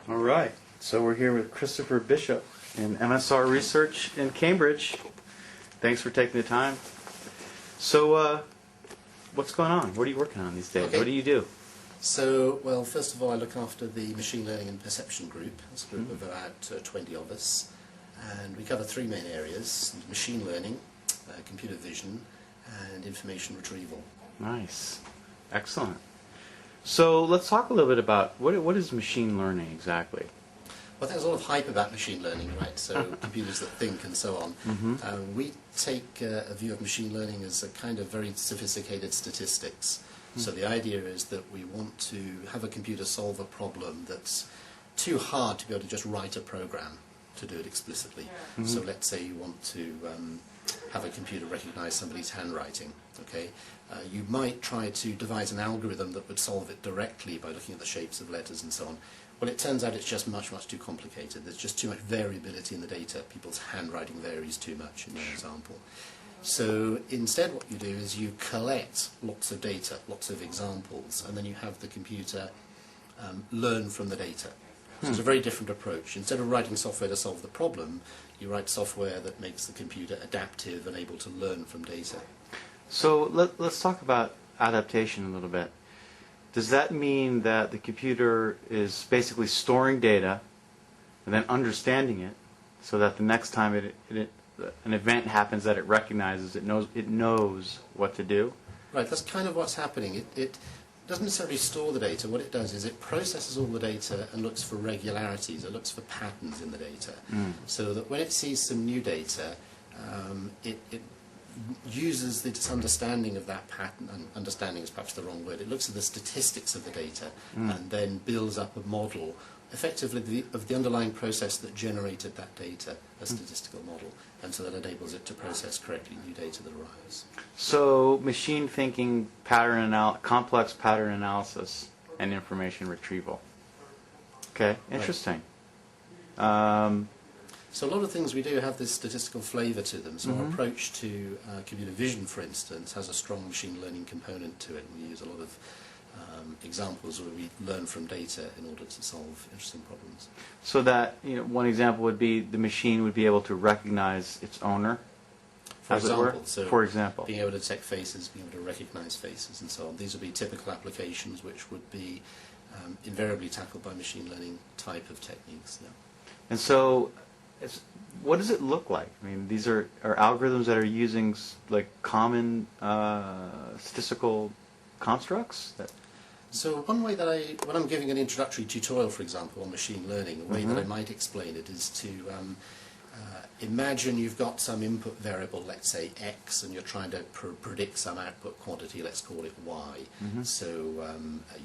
All right, so we're here with Christopher Bishop in MSR Research in Cambridge. Thanks for taking the time. So, what's going on? What are you working on these days? Okay. What do you do? So, well, first of all, I look after the Machine Learning and Perception group. It's a group of about 20 of us. And we cover three main areas: machine learning, computer vision, and information retrieval. Nice. Excellent. So let's talk a little bit about what is machine learning exactly? Well, there's a lot of hype about machine learning, right? So computers that think and so on. We take a view of machine learning as a kind of very sophisticated statistics. So the idea is that we want to have a computer solve a problem that's too hard to be able to just write a program to do it explicitly. So let's say you want to have a computer recognize somebody's handwriting. Okay, you might try to devise an algorithm that would solve it directly by looking at the shapes of letters and so on. Well, it turns out it's just much, much too complicated. There's just too much variability in the data. People's handwriting varies too much in their example. So instead what you do is you collect lots of data, lots of examples, and then you have the computer learn from the data. So it's a very different approach. Instead of writing software to solve the problem, you write software that makes the computer adaptive and able to learn from data. So let's talk about adaptation a little bit. Does that mean that the computer is basically storing data and then understanding it so that the next time an event happens that it recognizes, it knows what to do? Right, that's kind of what's happening. It doesn't necessarily store the data. What it does is it processes all the data and looks for regularities. It looks for patterns in the data. So that when it sees some new data, it uses this understanding of that pattern, and understanding is perhaps the wrong word, it looks at the statistics of the data and then builds up a model, effectively of the underlying process that generated that data, a statistical model, and so that enables it to process correctly new data that arrives. So machine thinking, complex pattern analysis, and information retrieval. Okay, interesting. So a lot of things we do have this statistical flavour to them. So our approach to computer vision, for instance, has a strong machine learning component to it. We use a lot of examples where we learn from data in order to solve interesting problems. So that, one example would be the machine would be able to recognize its owner, For as it were? example, so For example. being able to detect faces, being able to recognize faces and so on. These would be typical applications which would be invariably tackled by machine learning type of techniques. Yeah. And so, what does it look like? I mean, these are algorithms that are using like common statistical constructs? So one way that when I'm giving an introductory tutorial, for example, on machine learning, a way that I might explain it is to imagine you've got some input variable, let's say x, and you're trying to predict some output quantity, let's call it y. So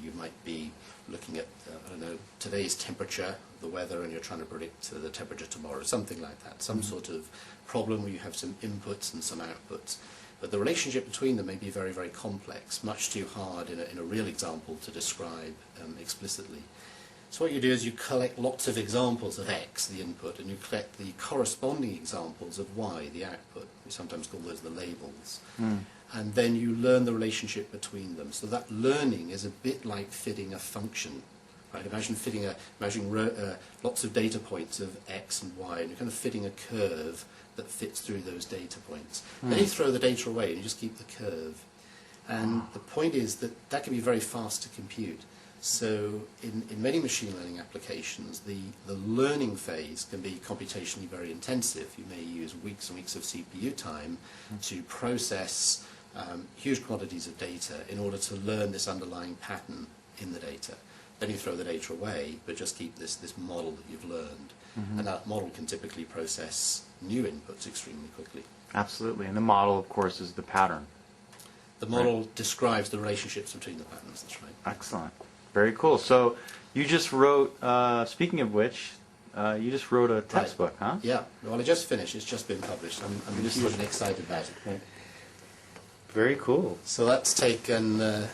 you might be looking at, I don't know, today's temperature, the weather, and you're trying to predict the temperature tomorrow, something like that. Some sort of problem where you have some inputs and some outputs. But the relationship between them may be very, very complex, much too hard in a real example to describe explicitly. So what you do is you collect lots of examples of x, the input, and you collect the corresponding examples of y, the output. We sometimes call those the labels. And then you learn the relationship between them. So that learning is a bit like fitting a function. Right? Imagine lots of data points of x and y, and you're kind of fitting a curve that fits through those data points. Then you throw the data away and you just keep the curve. And the point is that that can be very fast to compute. So in many machine learning applications, the learning phase can be computationally very intensive. You may use weeks and weeks of CPU time to process huge quantities of data in order to learn this underlying pattern in the data. Then you throw the data away, but just keep this model that you've learned. And that model can typically process new inputs extremely quickly. Absolutely. And the model, of course, is the pattern. The model describes the relationships between the patterns, that's right. Excellent. Very cool. So you just wrote, speaking of which, you just wrote a textbook, huh? Yeah. Well, I just finished. It's just been published. I'm just hugely excited about it. Very cool. So that's taken a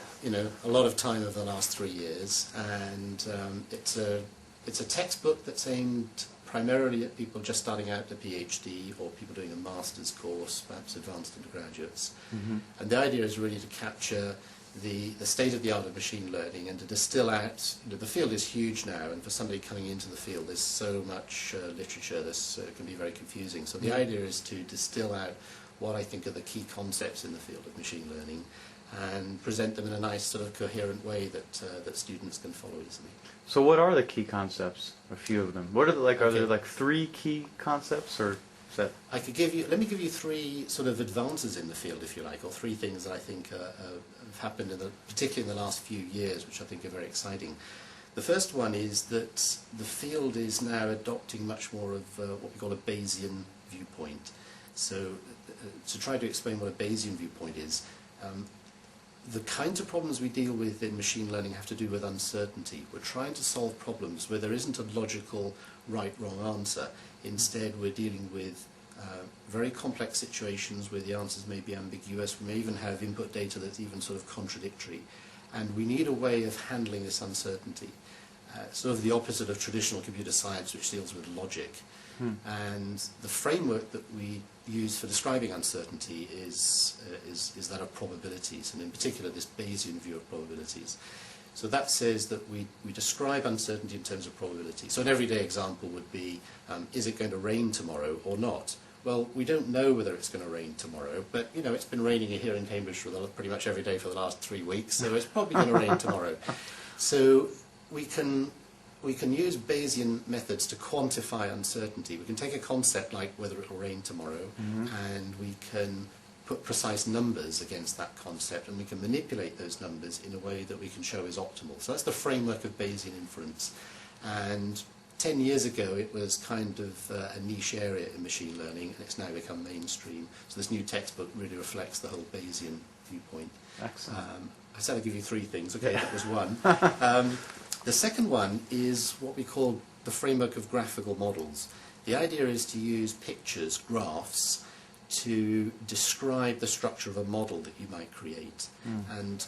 lot of time over the last 3 years, and it's a textbook that's aimed primarily at people just starting out a PhD or people doing a master's course, perhaps advanced undergraduates. And the idea is really to capture the state of the art of machine learning and to distill out, the field is huge now, and for somebody coming into the field there's so much literature, this can be very confusing. So the idea is to distill out what I think are the key concepts in the field of machine learning and present them in a nice sort of coherent way that students can follow easily. So what are the key concepts? A few of them. What are are Okay. there like 3 key concepts, or is that? Let me give you 3 sort of advances in the field, if you like, or 3 things that I think have happened, particularly in the last few years, which I think are very exciting. The first one is that the field is now adopting much more of what we call a Bayesian viewpoint. So to try to explain what a Bayesian viewpoint is, the kinds of problems we deal with in machine learning have to do with uncertainty. We're trying to solve problems where there isn't a logical right-wrong answer. Instead, we're dealing with very complex situations where the answers may be ambiguous. We may even have input data that's even sort of contradictory. And we need a way of handling this uncertainty. Sort of the opposite of traditional computer science, which deals with logic. And the framework that we use for describing uncertainty is that of probabilities, and in particular this Bayesian view of probabilities. So that says that we describe uncertainty in terms of probability. So an everyday example would be, is it going to rain tomorrow or not? Well, we don't know whether it's going to rain tomorrow, but it's been raining here in Cambridge for pretty much every day for the last 3 weeks, so it's probably going to rain tomorrow. So we can use Bayesian methods to quantify uncertainty. We can take a concept like whether it will rain tomorrow, and we can put precise numbers against that concept, and we can manipulate those numbers in a way that we can show is optimal. So that's the framework of Bayesian inference. And 10 years ago it was kind of a niche area in machine learning, and it's now become mainstream. So this new textbook really reflects the whole Bayesian viewpoint. Excellent. I said I'd give you 3 things. Okay, that was one. The second one is what we call the framework of graphical models. The idea is to use pictures, graphs, to describe the structure of a model that you might create. And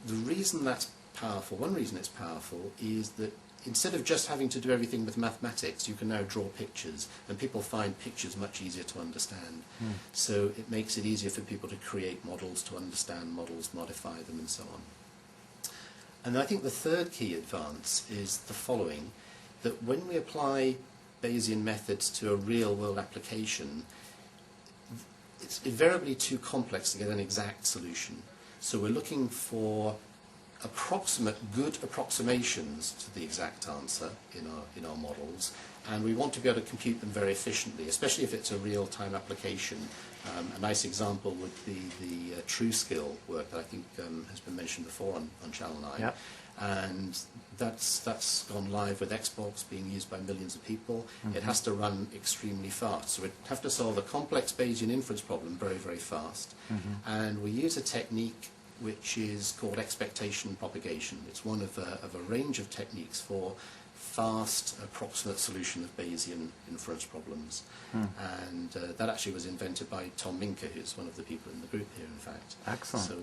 the reason that's powerful, one reason it's powerful, is that instead of just having to do everything with mathematics, you can now draw pictures, and people find pictures much easier to understand. So it makes it easier for people to create models, to understand models, modify them, and so on. And I think the third key advance is the following, that when we apply Bayesian methods to a real-world application, it's invariably too complex to get an exact solution. So we're looking for good approximations to the exact answer in our models, and we want to be able to compute them very efficiently, especially if it's a real-time application. A nice example would be the TrueSkill work that I think has been mentioned before on Channel 9. Yep. And that's gone live with Xbox, being used by millions of people. It has to run extremely fast. So we have to solve a complex Bayesian inference problem very, very fast. And we use a technique which is called expectation propagation. It's one of a range of techniques for fast, approximate solution of Bayesian inference problems. And that actually was invented by Tom Minka, who's one of the people in the group here, in fact. Excellent. So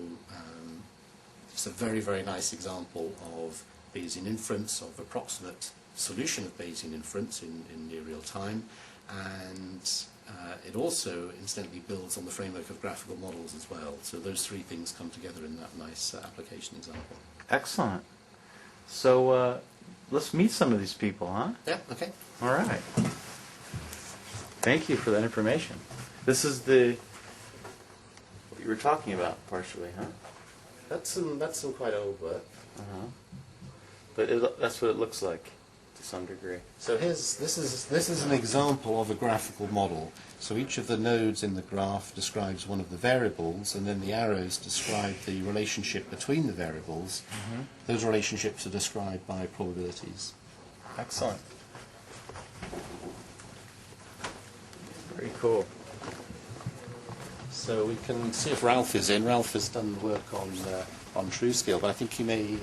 it's a very, very nice example of Bayesian inference, of approximate solution of Bayesian inference in near real time. And it also, incidentally, builds on the framework of graphical models as well. So those 3 things come together in that nice application example. Excellent. So let's meet some of these people, huh? Yeah, okay. All right. Thank you for that information. This is what you were talking about, partially, huh? That's some quite old work. But that's what it looks like, to some degree. So this is an example of a graphical model. So each of the nodes in the graph describes one of the variables, and then the arrows describe the relationship between the variables. Those relationships are described by probabilities. Excellent. Very cool. So we can see if Ralf is in. Ralf has done work on TrueSkill, but I think he may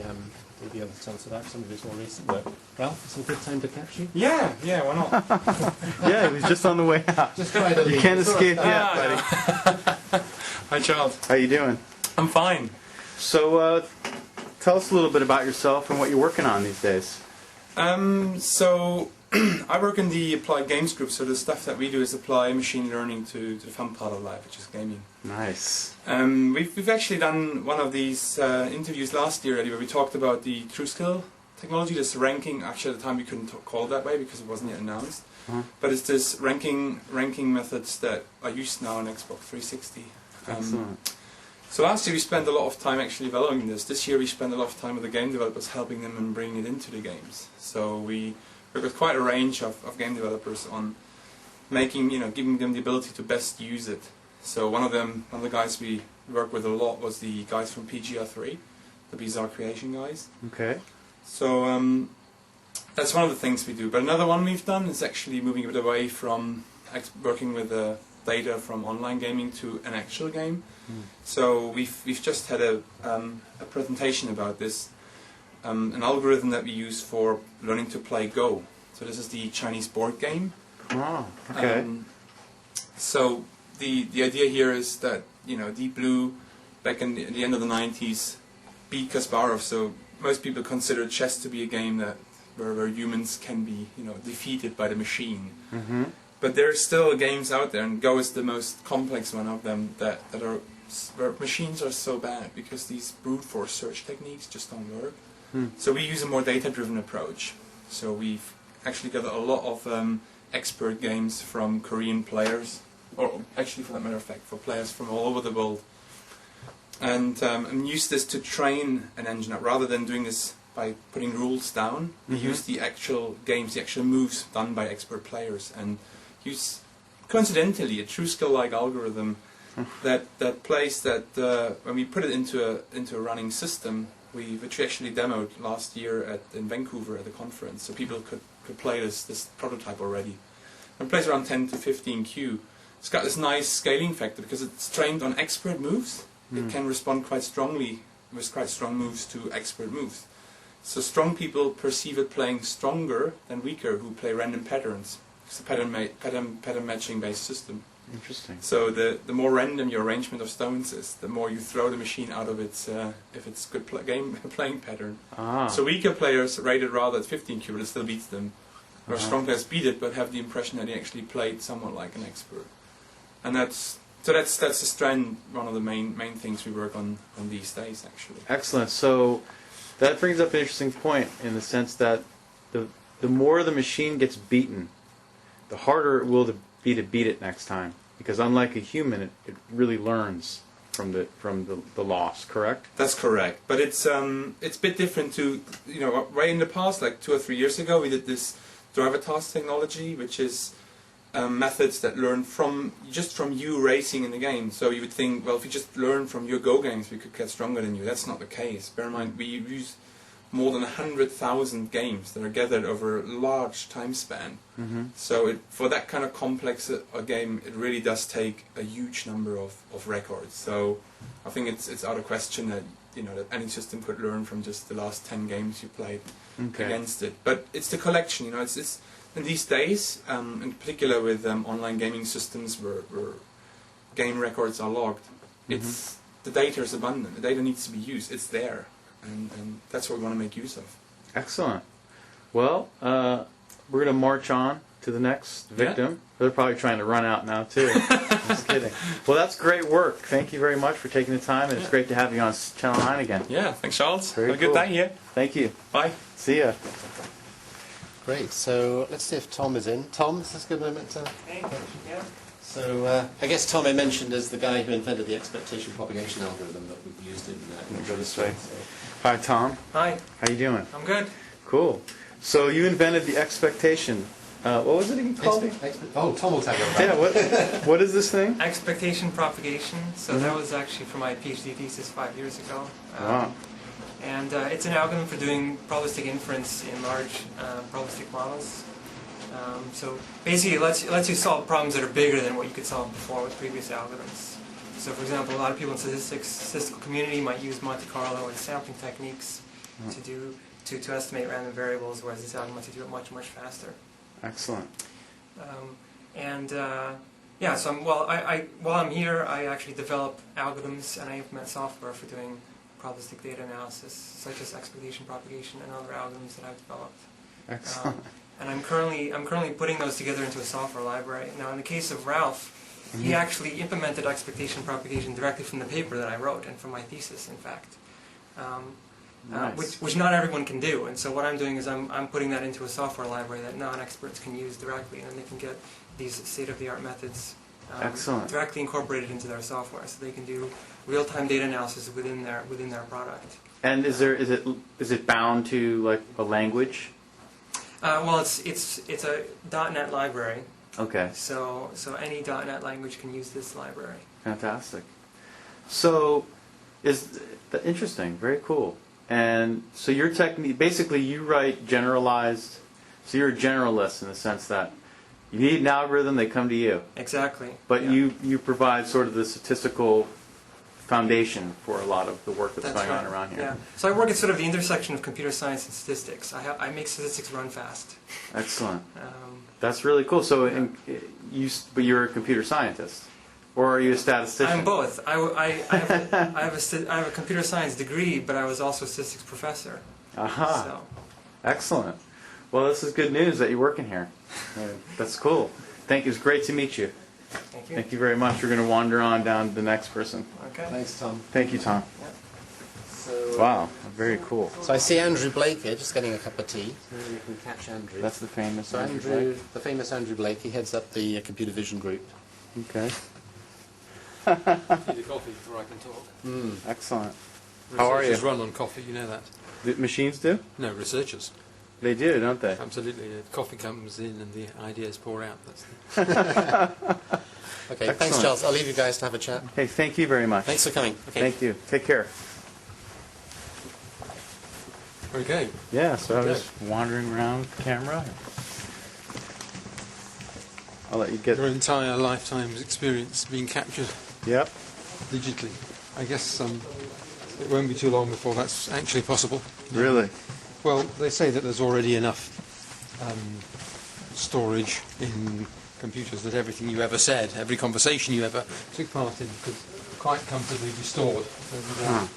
be able to tell us about some of his more recent work. Ralf, is it a good time to catch you? Yeah, why not? Yeah, he was just on the way out. Just try to You can't escape yet, buddy. Hi, Charles. How you doing? I'm fine. So, tell us a little bit about yourself and what you're working on these days. So I work in the applied games group, so the stuff that we do is apply machine learning to the fun part of life, which is gaming. Nice. We've actually done one of these interviews last year already, where we talked about the true skill technology, this ranking. Actually, at the time we couldn't call it that way because it wasn't yet announced. But it's this ranking methods that are used now on Xbox 360. Excellent. So last year we spent a lot of time actually developing this. This year we spent a lot of time with the game developers, helping them and bringing it into the games. So we work with quite a range of game developers on making, giving them the ability to best use it. So one of the guys we worked with a lot was the guys from PGR3, the Bizarre Creation guys. Okay. So that's one of the things we do. But another one we've done is actually moving a bit away from working with data from online gaming to an actual game. So we've just had a presentation about this, an algorithm that we use for learning to play Go. So this is the Chinese board game. Oh, okay. So the idea here is that Deep Blue back in the end of the 90s beat Kasparov. So most people consider chess to be a game that where humans can be defeated by the machine. But there are still games out there, and Go is the most complex one of them that are where machines are so bad because these brute force search techniques just don't work. So we use a more data-driven approach. So we've actually got a lot of expert games from Korean players, or actually, for that matter of fact, for players from all over the world, and use this to train an engine up rather than doing this by putting rules down. We use the actual games, the actual moves done by expert players, and use coincidentally a true skill-like algorithm that plays that when we put it into a running system, which we actually demoed last year in Vancouver at the conference, so people could play this prototype already. And it plays around 10 to 15 Q. It's got this nice scaling factor because it's trained on expert moves. It can respond quite strongly with quite strong moves to expert moves. So strong people perceive it playing stronger than weaker who play random patterns. It's a pattern matching based system. Interesting. So the more random your arrangement of stones is, the more you throw the machine out of its if it's good game playing pattern. So weaker players rated rather at 15 Q, but it still beats them. Or strong players beat it, but have the impression that they actually played somewhat like an expert. And that's the strand, one of the main things we work on these days actually. Excellent. So that brings up an interesting point in the sense that the more the machine gets beaten, the harder it will be to beat it next time. Because unlike a human, it really learns from the loss. Correct? That's correct. But it's a bit different to way in the past, like 2 or 3 years ago, we did this driver task technology, which is methods that learn from you racing in the game. So you would think, well, if you just learn from your Go games, we could get stronger than you. That's not the case. Bear in mind, we use more than 100,000 games that are gathered over a large time span. So for that kind of complex a game, it really does take a huge number of records. So I think it's out of question that that any system could learn from just the last 10 games you played against it. But it's the collection. It's in these days, in particular with online gaming systems where game records are logged, the data is abundant. The data needs to be used. It's there. And that's what we want to make use of. Excellent. Well, we're going to march on to the next victim. Yeah. They're probably trying to run out now, too. Just kidding. Well, that's great work. Thank you very much for taking the time, and it's great to have you on Channel 9 again. Yeah, thanks, Charles. Very Have a good day here. Thank you. Bye. See ya. Great. So let's see if Tom is in. Tom, is this a good moment to... Yeah. So I guess Tom I mentioned as the guy who invented the expectation propagation algorithm that we've used in... Go this way. Hi, Tom. Hi. How you doing? I'm good. Cool. So you invented the expectation. What was it again called? Tom will tell you about it. Yeah. What is this thing? Expectation propagation. So that was actually for my PhD thesis 5 years ago. Wow. And it's an algorithm for doing probabilistic inference in large probabilistic models. So basically, it lets you solve problems that are bigger than what you could solve before with previous algorithms. So, for example, a lot of people in statistical community might use Monte Carlo and sampling techniques to estimate random variables, whereas this algorithm lets you do it much faster. Excellent. Yeah, so while I'm here, I actually develop algorithms and I implement software for doing probabilistic data analysis, such as expectation propagation and other algorithms that I've developed. Excellent. and I'm currently putting those together into a software library. Now, in the case of Ralf, he actually implemented expectation propagation directly from the paper that I wrote and from my thesis, in fact, Nice. which not everyone can do. And so what I'm doing is I'm putting that into a software library that non-experts can use directly, and then they can get these state-of-the-art methods Excellent. directly incorporated into their software, so they can do real-time data analysis within their product. And is it bound to like a language? Well, it's a .NET library, Okay. so any .NET language can use this library. Fantastic. So, interesting, very cool. And so your technique, basically you write generalized, so you're a generalist in the sense that you need an algorithm, they come to you. Exactly. But yeah. you provide sort of the statistical foundation for a lot of the work that's going right. on around here. Yeah. So I work at sort of the intersection of computer science and statistics. I make statistics run fast. Excellent. That's really cool. So but you're a computer scientist, or are you a statistician? I'm both. I have a computer science degree, but I was also a statistics professor. Aha. So. Excellent. Well, this is good news that you're working here. That's cool. Thank you. It's great to meet you. Thank you. Thank you very much. We're going to wander on down to the next person. Okay. Thanks, Tom. Thank you, Tom. So, Wow. Very cool. So I see Andrew Blake here, just getting a cup of tea. So you can catch Andrew. That's the famous So Andrew, the famous Andrew Blake, he heads up the computer vision group. Okay. Need a coffee before I can talk. Excellent. How are you? Researchers run on coffee, you know that. The machines do? No, researchers. They do, don't they? Absolutely. Coffee comes in and the ideas pour out. That's Okay, thanks, Excellent. Charles. I'll leave you guys to have a chat. Hey, thank you very much. Thanks for coming. Okay. Thank you. Take care. okay. Yeah, so I Okay. was wandering around with the camera. I'll let you get... Your entire lifetime's experience being captured Yep. digitally. I guess it won't be too long before that's actually possible. Really? Well, they say that there's already enough storage in computers that everything you ever said, every conversation you ever took part in, could quite comfortably be stored. So that,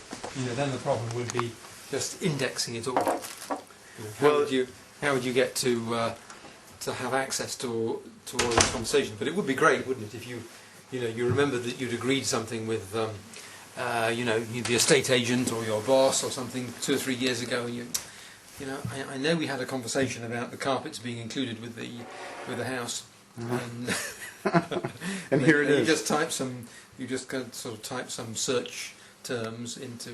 then the problem would be just indexing it all. How would you get to have access to all these conversations? But it would be great, wouldn't it, if you remember that you'd agreed something with the estate agent or your boss or something 2 or 3 years ago. I know we had a conversation about the carpets being included with the house, And here it you is. just type some search terms into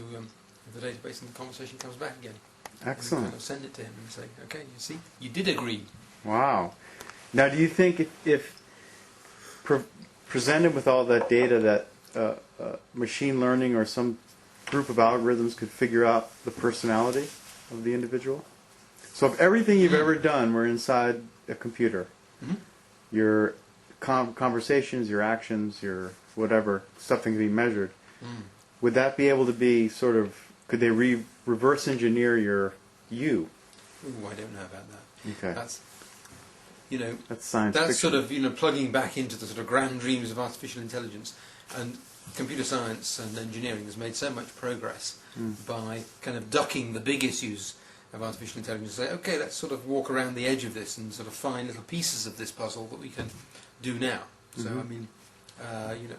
the database, and the conversation comes back again. And you Excellent. kind of send it to him and say, okay, you see, you did agree. Wow. Now, do you think if presented with all that data that machine learning or some group of algorithms could figure out the personality of the individual? So if everything you've ever done were inside a computer, your conversations, your actions, your whatever, stuff that can be measured, would that be able to be sort of, could they reverse engineer you? Ooh, I don't know about that. Okay. That's science That's fiction. sort of plugging back into the sort of grand dreams of artificial intelligence, and computer science and engineering has made so much progress by kind of ducking the big issues of artificial intelligence. Say, okay, let's sort of walk around the edge of this and sort of find little pieces of this puzzle that we can do now. So I mean,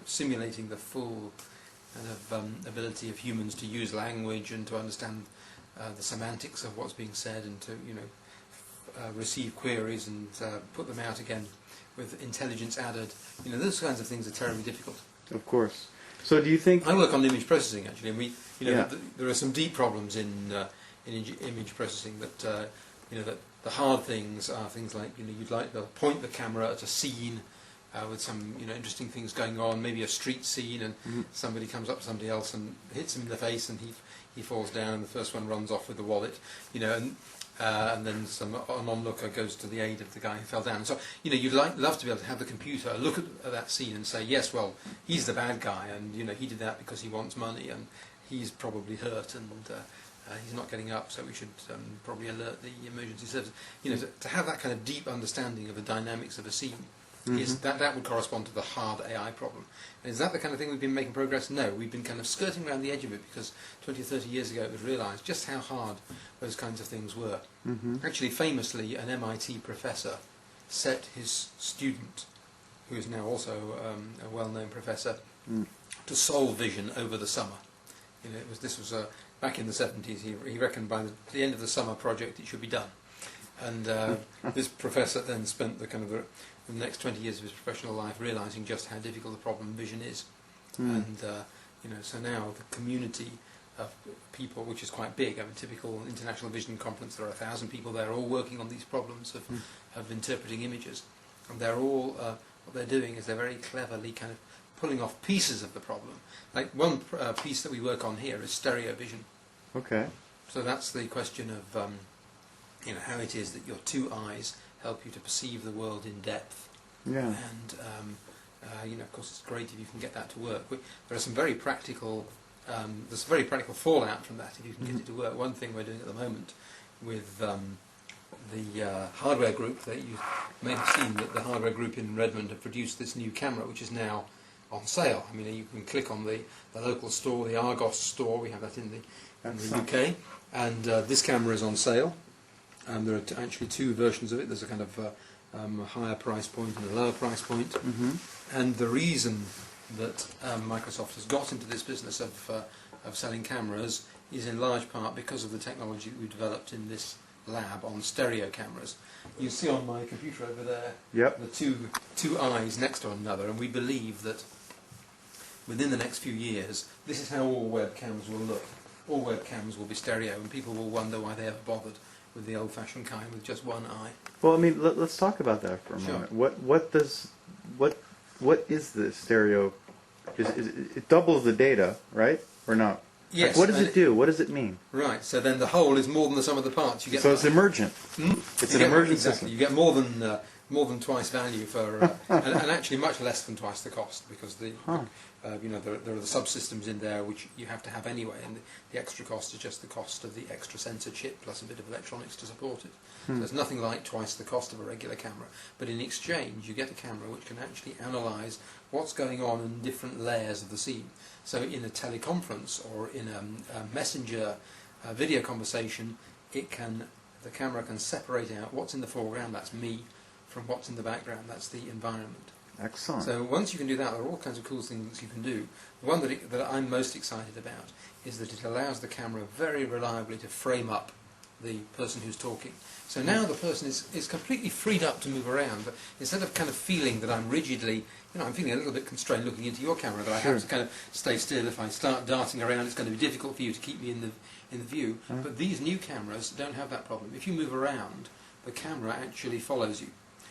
simulating the full kind of ability of humans to use language and to understand the semantics of what's being said, and to receive queries and put them out again with intelligence added. Those kinds of things are terribly difficult. Of course. So do you think... I work on image processing actually, and Yeah. there are some deep problems in image processing that that the hard things are things like you'd like to point the camera at a scene with some interesting things going on, maybe a street scene, and somebody comes up to somebody else and hits him in the face, and he falls down, and the first one runs off with the wallet, and then an onlooker goes to the aid of the guy who fell down. So you'd love to be able to have the computer look at that scene and say, yes, well, he's the bad guy, and he did that because he wants money, and he's probably hurt, and he's not getting up, so we should probably alert the emergency service. To have that kind of deep understanding of the dynamics of a scene is that would correspond to the hard AI problem. And is that the kind of thing we've been making progress? No, we've been kind of skirting around the edge of it because 20 or 30 years ago it was realised just how hard those kinds of things were. Actually, famously, an MIT professor set his student, who is now also a well-known professor, to solve vision over the summer. You know, this was back in the 70s. He reckoned by the end of the summer project it should be done. And this professor then spent the next 20 years of his professional life realising just how difficult the problem vision is. And you know, so now the community of people, which is quite big, I mean, typical international vision conference, there are 1,000 people there, all working on these problems of interpreting images, and they're all what they're doing is they're very cleverly kind of pulling off pieces of the problem. Like one piece that we work on here is stereo vision. Okay. So that's the question of you know, how it is that your two eyes help you to perceive the world in depth. Yeah. And you know, of course, it's great if you can get that to work. There are some very practical. There's very practical fallout from that if you can get it to work. One thing we're doing at the moment with the hardware group, that you may have seen that the hardware group in Redmond have produced this new camera, which is now on sale. I mean, you can click on the local store, the Argos store. We have that in the UK, and this camera is on sale. There are actually two versions of it. There's a kind of a higher price point and a lower price point. And the reason that Microsoft has got into this business of selling cameras is in large part because of the technology that we developed in this lab on stereo cameras. You see on my computer over there the two eyes next to one another, and we believe that within the next few years this is how all webcams will look. All webcams will be stereo, and people will wonder why they ever bothered with the old-fashioned kind with just one eye. Well, I mean, let's talk about that for a moment. What is the stereo? It doubles the data, right, or not? Yes. Like, what does it do? What does it mean? Right. So then the whole is more than the sum of the parts. You get so it's emergent. It's an emergent system. You get more than twice value for, and actually much less than twice the cost, because the you know, there are the subsystems in there which you have to have anyway, and the extra cost is just the cost of the extra sensor chip plus a bit of electronics to support it. So there's nothing like twice the cost of a regular camera, but in exchange you get a camera which can actually analyse what's going on in different layers of the scene. So in a teleconference or in a messenger video conversation, the camera can separate out what's in the foreground, that's me, from what's in the background, that's the environment. Excellent. So once you can do that, there are all kinds of cool things you can do. The one that I'm most excited about is that it allows the camera very reliably to frame up the person who's talking. So now the person is completely freed up to move around, but instead of kind of feeling that I'm rigidly, you know, I'm feeling a little bit constrained looking into your camera, that I have to kind of stay still. If I start darting around, it's going to be difficult for you to keep me in the view. But these new cameras don't have that problem. If you move around, the camera actually follows you.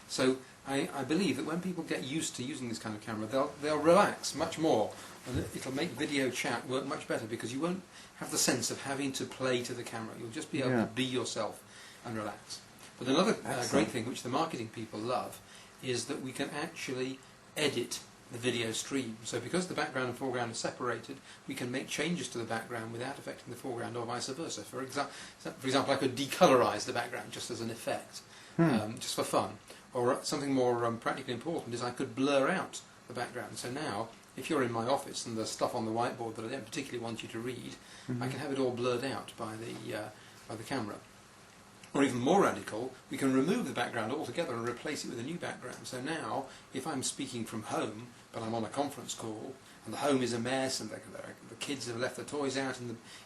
So I believe that when people get used to using this kind of camera, they'll relax much more, and it'll make video chat work much better, because you won't have the sense of having to play to the camera. You'll just be able to be yourself and relax. But another great thing which the marketing people love is that we can actually edit the video stream. So because the background and foreground are separated, we can make changes to the background without affecting the foreground, or vice versa. For example, I could decolorize the background just as an effect, just for fun. Or something more practically important is I could blur out the background. So now, if you're in my office and there's stuff on the whiteboard that I don't particularly want you to read, I can have it all blurred out by the camera. Or even more radical, we can remove the background altogether and replace it with a new background. So now, if I'm speaking from home, but I'm on a conference call, and the home is a mess, and the kids have left their toys out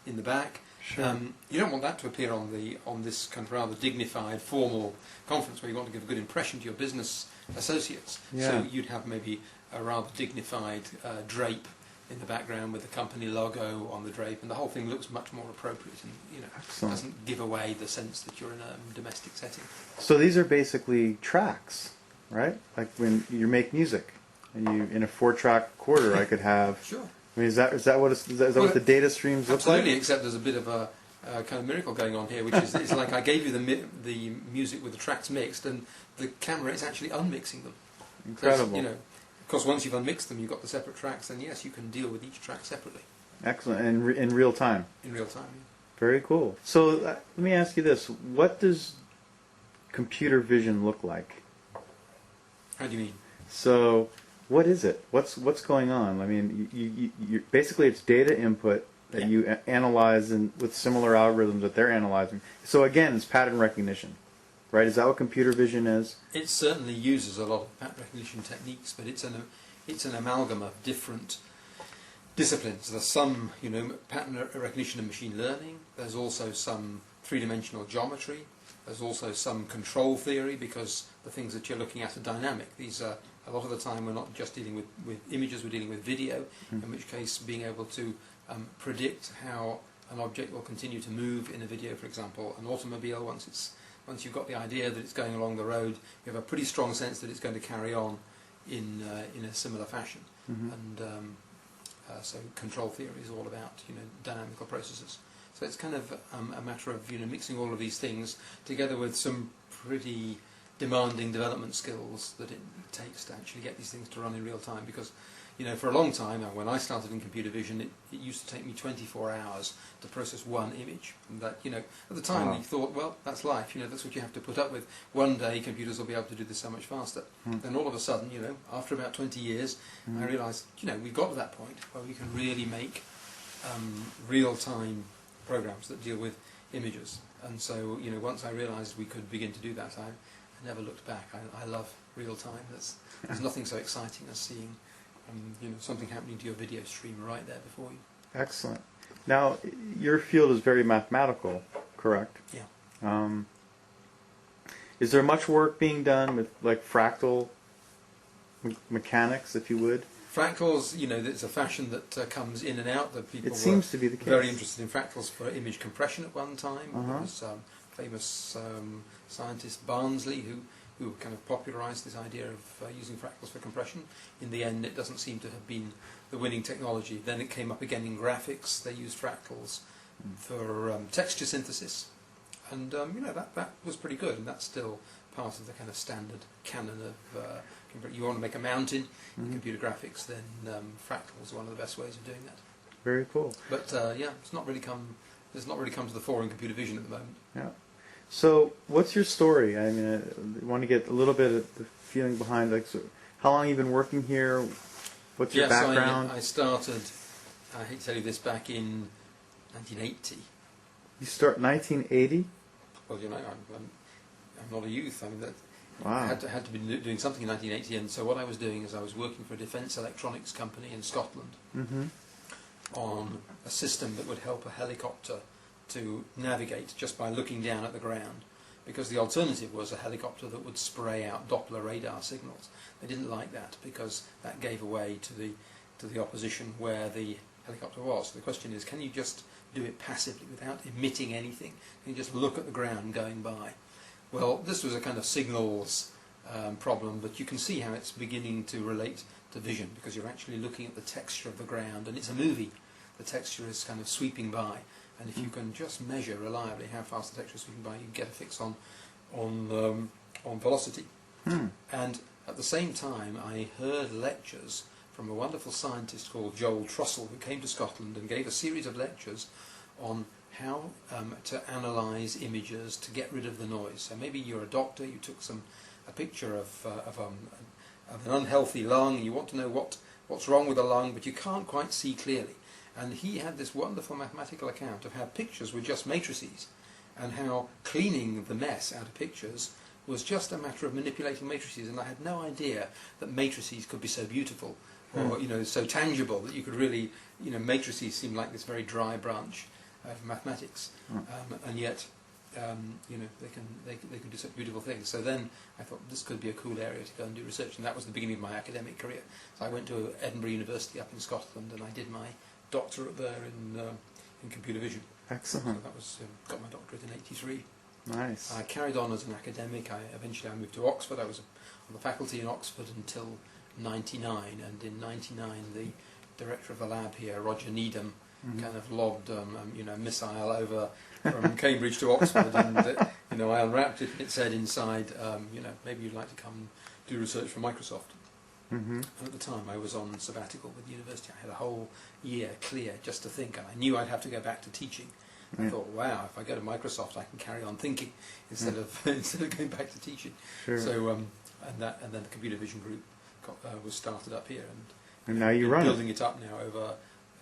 in the back, you don't want that to appear on this kind of rather dignified, formal conference where you want to give a good impression to your business associates. So you'd have maybe a rather dignified drape in the background with the company logo on the drape, and the whole thing looks much more appropriate, and doesn't give away the sense that you're in a domestic setting. So these are basically tracks, right? Like when you make music, and you in a 4-track recorder, I could have. Sure. I mean, is that what what the data streams look like? Absolutely, except there's a bit of a kind of miracle going on here, which is it's like I gave you the music with the tracks mixed, and the camera is actually unmixing them. Incredible. So, of course, once you've unmixed them, you've got the separate tracks, then yes, you can deal with each track separately. Excellent, and in real time. In real time. Yeah. Very cool. So let me ask you this: what does computer vision look like? How do you mean? So, what is it? What's going on? I mean, you basically it's data input that Yeah. you analyze with similar algorithms that they're analyzing. So again, it's pattern recognition, right? Is that what computer vision is? It certainly uses a lot of pattern recognition techniques, but it's an amalgam of different disciplines. There's some, pattern recognition and machine learning. There's also some three-dimensional geometry. There's also some control theory, because the things that you're looking at are dynamic. These are, a lot of the time, we're not just dealing with images, we're dealing with video, in which case being able to predict how an object will continue to move in a video, for example, an automobile, once you've got the idea that it's going along the road, you have a pretty strong sense that it's going to carry on in a similar fashion. And so control theory is all about dynamical processes. So it's kind of a matter of mixing all of these things together with some pretty demanding development skills that it takes to actually get these things to run in real time. Because for a long time, when I started in computer vision, it used to take me 24 hours to process one image. And that, at the time, you thought, well, that's life. That's what you have to put up with. One day, computers will be able to do this so much faster. Then all of a sudden, after about 20 years, I realised, we've got to that point where we can really make real-time programs that deal with images. And so, once I realised we could begin to do that, I never looked back. I love real-time. There's nothing so exciting as seeing something happening to your video stream right there before you. Excellent. Now, your field is very mathematical, correct? Yeah. Is there much work being done with fractal mechanics, if you would? Fractals, it's a fashion that comes in and out. That people It seems to be the case. Very interested in fractals for image compression at one time. Uh-huh. There was famous scientist Barnsley who kind of popularised this idea of using fractals for compression. In the end, it doesn't seem to have been the winning technology. Then it came up again in graphics. They used fractals for texture synthesis, and that was pretty good. And that's still part of the kind of standard canon of you want to make a mountain in computer graphics, then fractals are one of the best ways of doing that. Very cool. But it's not really come to the fore in computer vision at the moment. Yeah. So, what's your story? I mean, I want to get a little bit of the feeling behind, how long have you been working here? What's your background? I started, I hate to tell you this, back in 1980. You start 1980? Well, I'm not a youth. I mean, Wow. I had to be doing something in 1980, and so what I was doing is I was working for a defence electronics company in Scotland on a system that would help a helicopter to navigate just by looking down at the ground, because the alternative was a helicopter that would spray out Doppler radar signals. They didn't like that because that gave away to the opposition where the helicopter was. So the question is, can you just do it passively without emitting anything? Can you just look at the ground going by? Well, this was a kind of signals problem, but you can see how it's beginning to relate to vision, because you're actually looking at the texture of the ground, and it's a movie. The texture is kind of sweeping by, and if you can just measure reliably how fast the texture is sweeping by, you get a fix on velocity. And at the same time, I heard lectures from a wonderful scientist called Joel Trussell, who came to Scotland and gave a series of lectures on how to analyse images to get rid of the noise. So maybe you're a doctor, you took a picture of an unhealthy lung, and you want to know what's wrong with the lung, but you can't quite see clearly. And he had this wonderful mathematical account of how pictures were just matrices, and how cleaning the mess out of pictures was just a matter of manipulating matrices. And I had no idea that matrices could be so beautiful, or so tangible, that you could really, matrices seem like this very dry branch of mathematics, and yet, they can do such beautiful things. So then I thought this could be a cool area to go and do research, and that was the beginning of my academic career. So I went to Edinburgh University up in Scotland, and I did my doctorate there in computer vision. Excellent. So that was got my doctorate in '83. Nice. I carried on as an academic. Eventually I moved to Oxford. I was on the faculty in Oxford until '99, and in '99 the director of the lab here, Roger Needham, kind of lobbed a missile over from Cambridge to Oxford, and I unwrapped it, and it said inside, maybe you'd like to come do research for Microsoft. And at the time I was on sabbatical with the university. I had a whole year clear just to think, and I knew I'd have to go back to teaching. I thought, wow, if I go to Microsoft I can carry on thinking instead of going back to teaching. Sure. So and then the computer vision group was started up here, And now you been run it. building it up now over.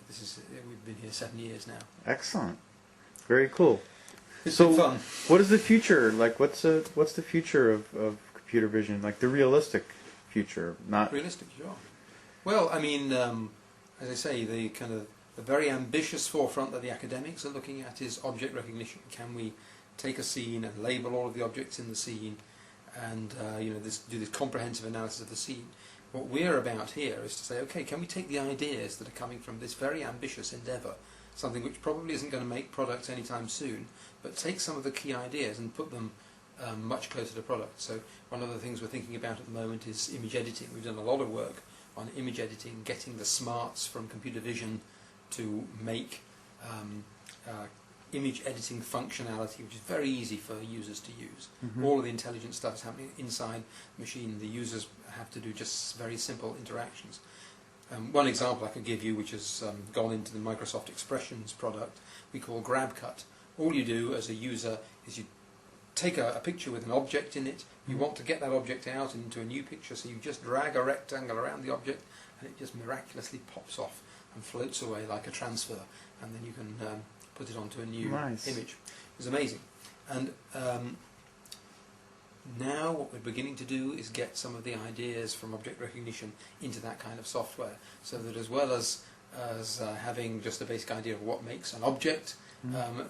We've been here 7 years now. Excellent. Very cool. It's So, been fun. what is the future? Like, what's the future of computer vision? Like the realistic future, not Realistic, sure. Well, I mean, as I say, the very ambitious forefront that the academics are looking at is object recognition. Can we take a scene and label all of the objects in the scene, and do this comprehensive analysis of the scene? What we're about here is to say, okay, can we take the ideas that are coming from this very ambitious endeavour, something which probably isn't going to make products anytime soon, but take some of the key ideas and put them much closer to product. So one of the things we're thinking about at the moment is image editing. We've done a lot of work on image editing, getting the smarts from computer vision to make image editing functionality, which is very easy for users to use. All of the intelligent stuff is happening inside the machine. The users have to do just very simple interactions. One example I could give you, which has gone into the Microsoft Expressions product, we call grab cut. All you do as a user is you take a picture with an object in it. You want to get that object out into a new picture, so you just drag a rectangle around the object, and it just miraculously pops off and floats away like a transfer, and then you can put it onto a new image. It's amazing. And now what we're beginning to do is get some of the ideas from object recognition into that kind of software, so that as well as having just a basic idea of what makes an object,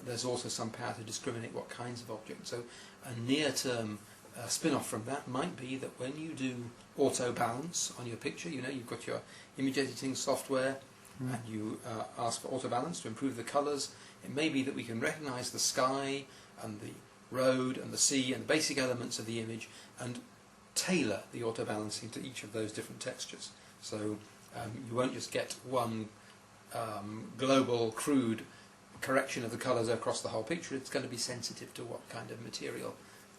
there's also some power to discriminate what kinds of objects. So a near-term spin-off from that might be that when you do auto balance on your picture, you've got your image editing software, and you ask for auto balance to improve the colours. It may be that we can recognise the sky and the road and the sea and the basic elements of the image and tailor the auto balancing to each of those different textures. So you won't just get one global crude correction of the colours across the whole picture. It's going to be sensitive to what kind of material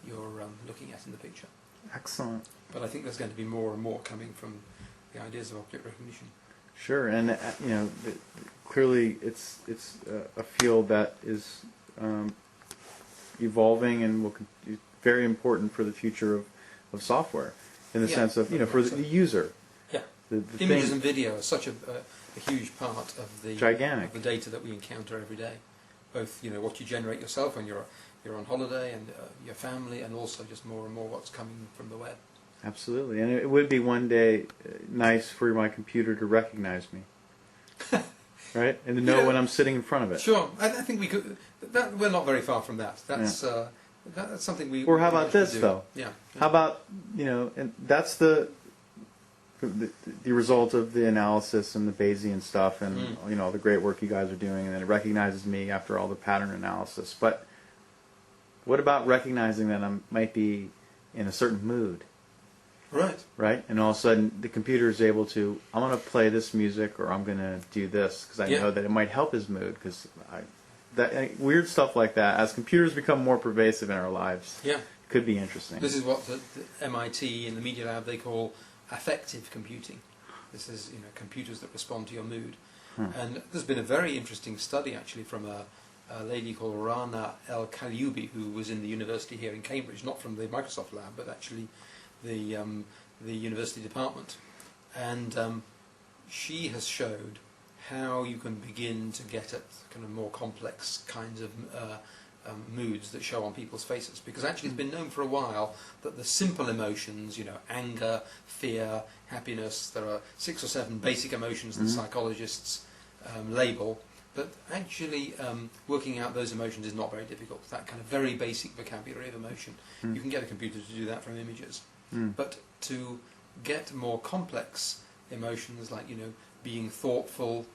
you're looking at in the picture. excellent. But I think there's going to be more and more coming from the ideas of object recognition. Sure, and clearly it's a field that is evolving and will be very important for the future of software, in the sense of for the user. Yeah, the images thing, and video are such a huge part of the gigantic. of the data that we encounter every day. Both what you generate yourself when you're on holiday, and your family, and also just more and more what's coming from the web. Absolutely, and it would be one day nice for my computer to recognize me, right, and to know when I'm sitting in front of it. Sure, I think we could. We're not very far from that. That's that's something we. Or how about this do. though? Yeah. How about and that's the result of the analysis and the Bayesian stuff, and all the great work you guys are doing, and then it recognizes me after all the pattern analysis. But what about recognizing that I might be in a certain mood? Right. Right? And all of a sudden the computer is able to, I'm going to play this music, or I'm going to do this, because I know that it might help his mood, because weird stuff like that, as computers become more pervasive in our lives, could be interesting. This is what the MIT in the Media Lab they call affective computing. This is computers that respond to your mood. And there's been a very interesting study actually from a lady called Rana El-Kalyoubi, who was in the university here in Cambridge, not from the Microsoft lab, but actually the university department, and she has showed how you can begin to get at kind of more complex kinds of moods that show on people's faces, because actually it's been known for a while that the simple emotions, anger, fear, happiness, there are 6 or 7 basic emotions that psychologists label, but actually working out those emotions is not very difficult. That kind of very basic vocabulary of emotion, you can get a computer to do that from images. But to get more complex emotions, like being thoughtful,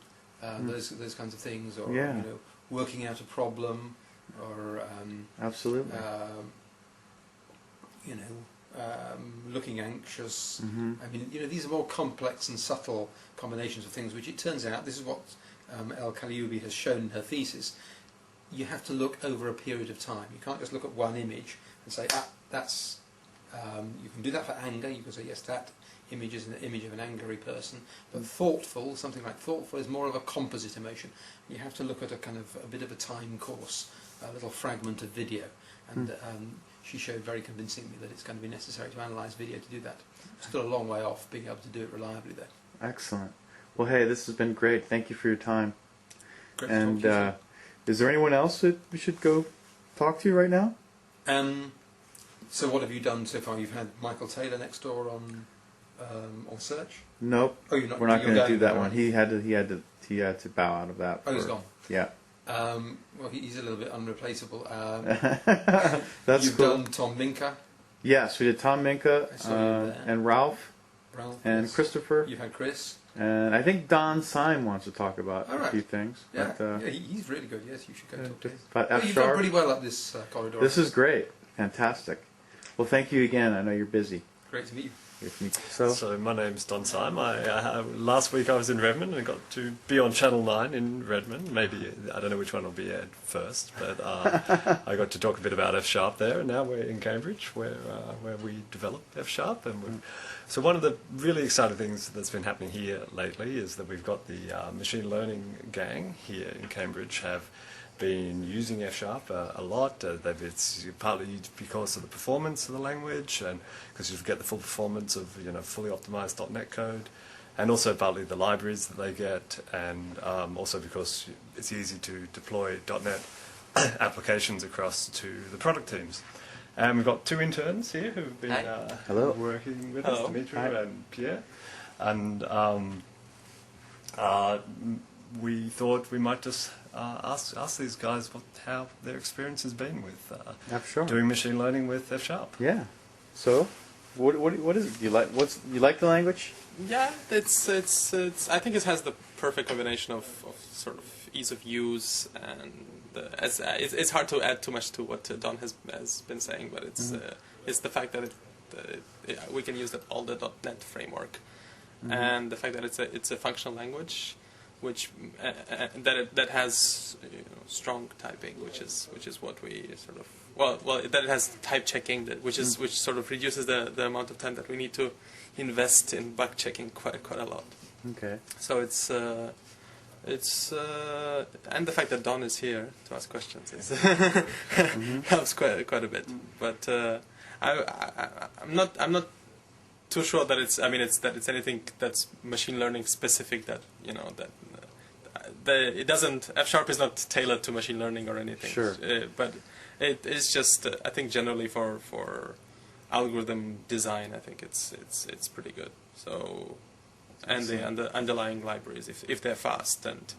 those kinds of things, or working out a problem, or absolutely, looking anxious. I mean, these are more complex and subtle combinations of things, which it turns out, this is what El-Kalyoubi has shown in her thesis, you have to look over a period of time. You can't just look at one image and say, that's you can do that for anger. You can say, yes, that image is an image of an angry person. But thoughtful, something like thoughtful, is more of a composite emotion. You have to look at a kind of a bit of a time course a little fragment of video, and she showed very convincingly that it's going to be necessary to analyse video to do that. Still a long way off being able to do it reliably though. Excellent. Well, hey, this has been great. Thank you for your time. Great to And talk to you, is there anyone else that we should go talk to right now? so what have you done so far? You've had Michael Taylor next door on search. Nope. Oh, you're not. We're not you're going to going do that there, one. aren't you? He had to bow out of that. Oh, he's gone. Yeah. Well, he's a little bit unreplaceable. That's You've cool. done Tom Minka, Yes, we did Tom Minka I saw you there. and Ralf Ralph, and yes. Christopher. You've had Chris. And I think Don Syme wants to talk about All a right. few things. Yeah, But, he's really good. Yes, you should go talk to him. but Oh, F you've done sharp. pretty well up this corridor. This is great. Fantastic. Well, thank you again. I know you're busy. great to meet you. So, my name's Don Syme. Last week I was in Redmond and got to be on Channel 9 in Redmond. Maybe, I don't know which one will be aired first, but I got to talk a bit about F Sharp there, and now we're in Cambridge where we develop F Sharp. So one of the really exciting things that's been happening here lately is that we've got the machine learning gang here in Cambridge have been using F Sharp a lot. It's partly because of the performance of the language, and because you get the full performance of fully optimized .NET code, and also partly the libraries that they get, and also because it's easy to deploy .NET applications across to the product teams. And we've got two interns here who've been Hello. working with Hello. us, Dimitri Hi. and Pierre, and we thought we might just ask these guys how their experience has been with F sharp. doing machine learning with F Sharp. Yeah. So, what is it? Do you like? You like the language? Yeah, it's. I think it has the perfect combination of sort of ease of use and it's hard to add too much to what Don has been saying, but it's the fact that we can use all the .NET framework, and the fact that it's a functional language, which that has strong typing, which is what we sort of that it has type checking, which sort of reduces the amount of time that we need to invest in bug checking quite a lot. Okay. So it's and the fact that Don is here to ask questions helps quite a bit. But I'm not too sure that it's anything that's machine learning specific, that it doesn't. F Sharp is not tailored to machine learning or anything. Sure. But it is just I think generally for algorithm design, I think it's pretty good. So. And the underlying libraries, if they're fast and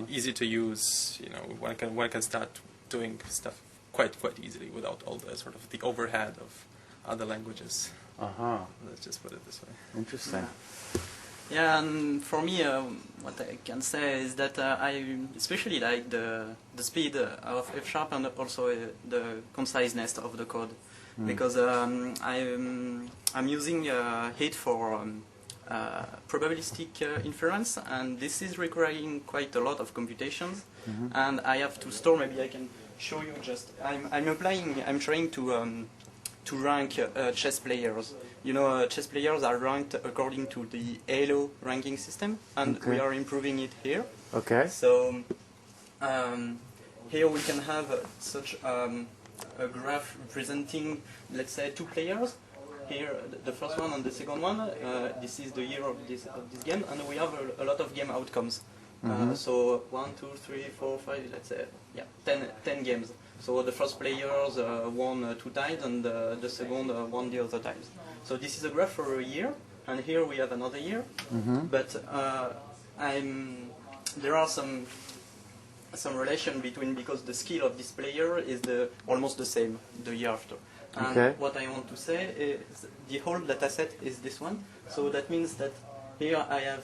easy to use, one can start doing stuff quite easily without all the sort of the overhead of other languages. Let's just put it this way. Interesting. Yeah, and for me, what I can say is that I especially like the speed of F Sharp and also the conciseness of the code, because I'm using it for probabilistic inference, and this is requiring quite a lot of computations, and I have to store. Maybe I can show you. Just I'm trying to rank chess players. Chess players are ranked according to the Elo ranking system, and we are improving it here. Okay. So here we can have such a graph representing, let's say, two players. Here, the first one and the second one, this is the year of this game, and we have a lot of game outcomes. So 1, 2, 3, 4, 5, let's say, 10 games. So the first players won 2 times, and the second won the other times. So this is a graph for a year, and here we have another year. But there are some relation between, because the skill of this player is almost the same the year after. And what I want to say is the whole data set is this one. So that means that here I have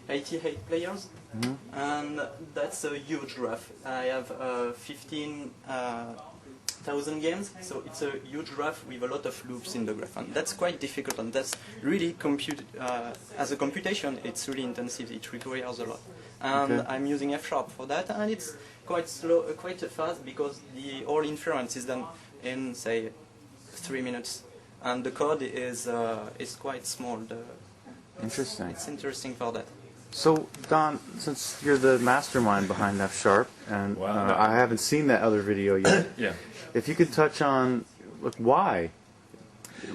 88 players, and that's a huge graph. I have 15,000 games, so it's a huge graph with a lot of loops in the graph, and that's quite difficult, and that's really as a computation, it's really intensive. It requires a lot, and I'm using F Sharp for that, and it's quite slow, quite fast, because the whole inference is done in, say, 3 minutes, and the code is quite small. Interesting. It's interesting for that. So, Don, since you're the mastermind behind F Sharp, and Wow. I haven't seen that other video yet, Yeah. if you could touch on why,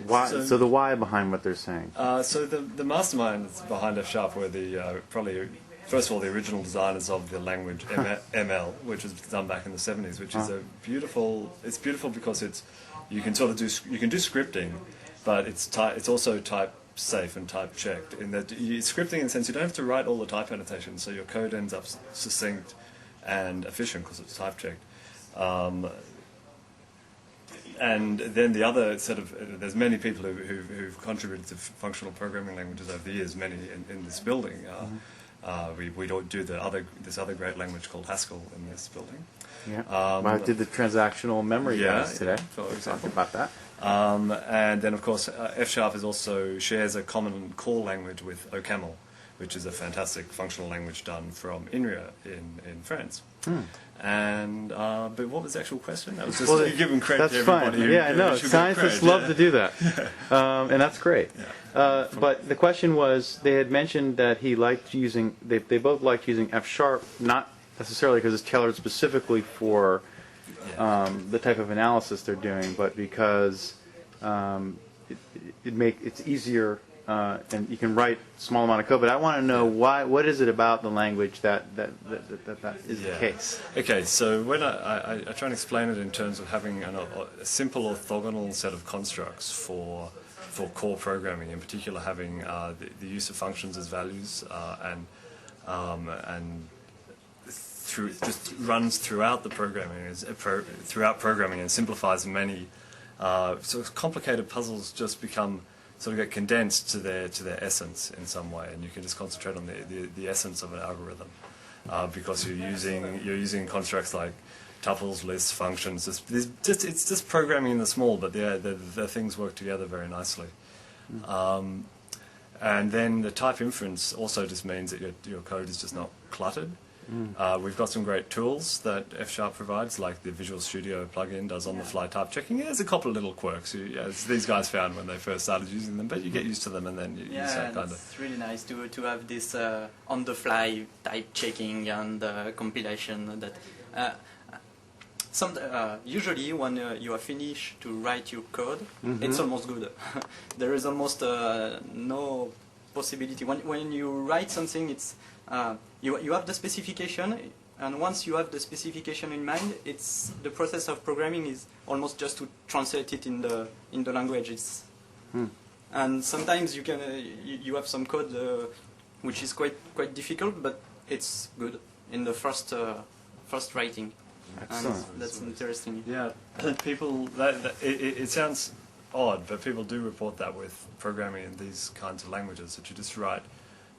so the why behind what they're saying. So the masterminds behind F Sharp were the probably first of all the original designers of the language ML, which was done back in the 70s, which is a beautiful. It's beautiful because you can do scripting, but it's also type safe and type checked. In that scripting in the sense you don't have to write all the type annotations, so your code ends up succinct and efficient because it's type checked. And then the other sort of, there's many people who've contributed to functional programming languages over the years, many in this building. We don't do this other great language called Haskell in this building. Yeah. I did the transactional memory guys today. For Talking example. about that. And then, of course, F Sharp also shares a common core language with OCaml, which is a fantastic functional language done from INRIA in France. And but what was the actual question? That was just giving credit to everybody. Fine. Yeah, I know. Scientists love to do that, and that's great. Yeah. But the question was, they had mentioned that he liked using. They both liked using F Sharp, not necessarily because it's tailored specifically for the type of analysis they're doing, but because it's easier. And you can write a small amount of code, but I want to know why. What is it about the language that is the case? Okay, so when I try and explain it in terms of having a simple orthogonal set of constructs for core programming, in particular having the use of functions as values and just runs throughout the programming, throughout programming, and simplifies many sort of complicated puzzles just become sort of get condensed to their essence in some way, and you can just concentrate on the essence of an algorithm because you're using constructs like tuples, lists, functions. It's just programming in the small, but the things work together very nicely. And then the type inference also just means that your code is just not cluttered. We've got some great tools that F Sharp provides, like the Visual Studio plugin does on-the-fly type checking. There's a couple of little quirks as these guys found when they first started using them, but you get used to them and then you start kind of... it's really nice to have this on-the-fly type checking and compilation. That usually when you are finished to write your code, it's almost good. There is almost no possibility. When you write something, it's you have the specification, and once you have the specification in mind, the process of programming is almost just to translate it in the language. And sometimes you have some code which is quite difficult, but it's good in the first writing. Excellent. And that's interesting. Yeah, people. It sounds odd, but people do report that with programming in these kinds of languages, that you just write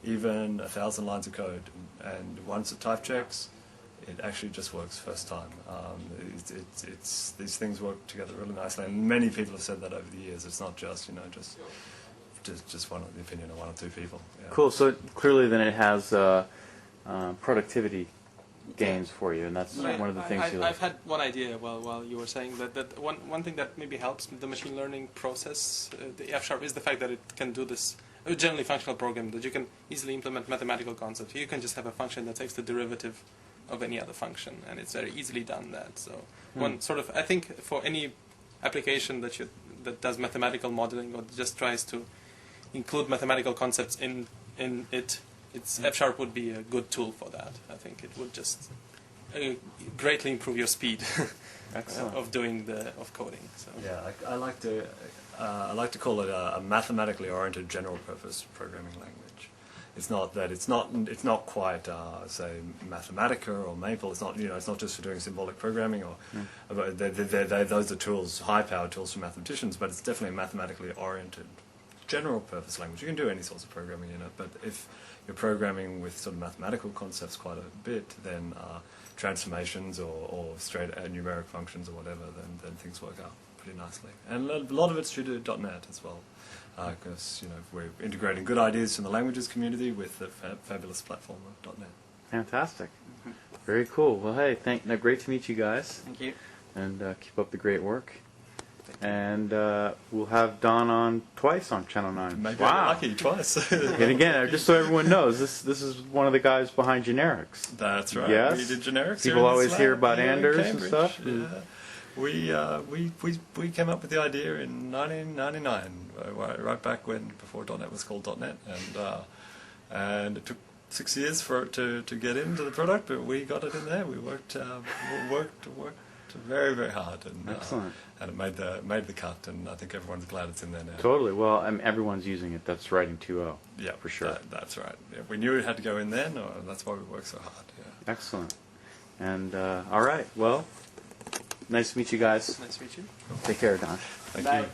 even 1,000 lines of code, and once it type checks, it actually just works first time. These things work together really nicely, and many people have said that over the years. It's not just just one of the opinion of one or two people. Yeah. Cool. So clearly, then it has productivity gains for you, and that's one of the things you like. I've had one idea while you were saying that one thing that maybe helps the machine learning process, the F Sharp, is the fact that it can do this generally functional program, that you can easily implement mathematical concepts. You can just have a function that takes the derivative of any other function, and it's very easily done that. So one sort of, I think for any application that does mathematical modeling or just tries to include mathematical concepts in it, F Sharp would be a good tool for that. I think it would just greatly improve your speed of coding. So. Yeah, I like to call it a mathematically oriented general purpose programming language. It's not that it's not quite say Mathematica or Maple. It's not just for doing symbolic programming or those are tools, high powered tools for mathematicians, but it's definitely a mathematically oriented general purpose language. You can do any sorts of programming in it, but if you're programming with sort of mathematical concepts quite a bit, then transformations or straight numeric functions or whatever, then things work out pretty nicely. And a lot of it's due to .NET as well, because we're integrating good ideas from the languages community with the fabulous platform of .NET. Fantastic. Very cool. Well, hey, great to meet you guys. Thank you. And keep up the great work. and we'll have Don on twice on Channel 9. Maybe Wow. I'm lucky twice. And again, just so everyone knows, this is one of the guys behind generics. That's right. Yes. We did generics. People here in always this hear lab about here in Anders and Cambridge. stuff. Yeah. We came up with the idea in 1999, right back when before .NET was called .NET, and it took 6 years for it to get into the product, but we got it in there. We worked very, very hard, and Excellent. And it made the cut, and I think everyone's glad it's in there now. Totally. Well, I mean, everyone's using it. That's writing 2.0. Yeah, for sure. That's right. Yeah, we knew it had to go in then. That's why we worked so hard. Yeah. Excellent. And all right. Well, nice to meet you guys. Nice to meet you. Take care, Don. Thank Bye. you.